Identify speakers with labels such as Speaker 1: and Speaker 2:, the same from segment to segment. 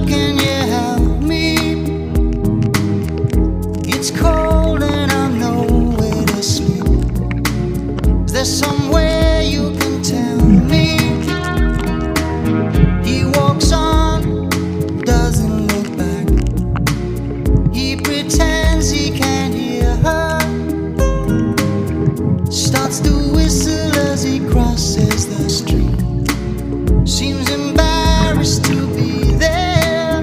Speaker 1: can you help me? It's cold and I'm nowhere to sleep. Is there somewhere you can tell me? He walks on, doesn't look back. He pretends he can't hear her. Starts to whistle as he crosses the street. Seems embarrassed to be there.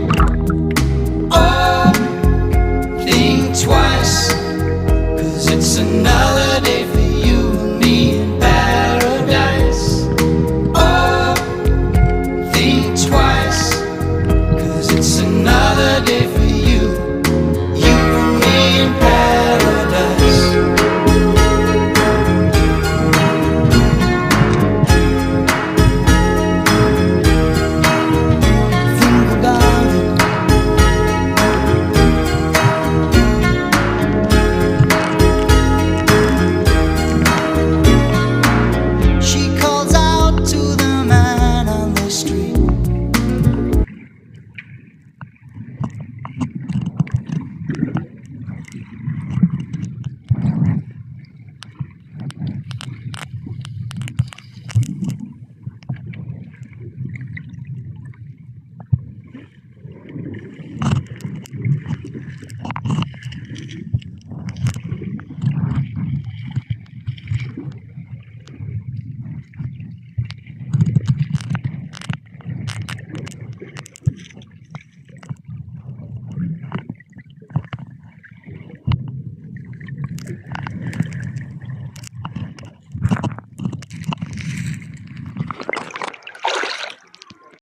Speaker 1: Oh, think twice, 'cause it's another day for you and me in paradise. Oh, think twice, 'cause it's another day for you, you and me in paradise. Think about it. She calls out to the man on the street.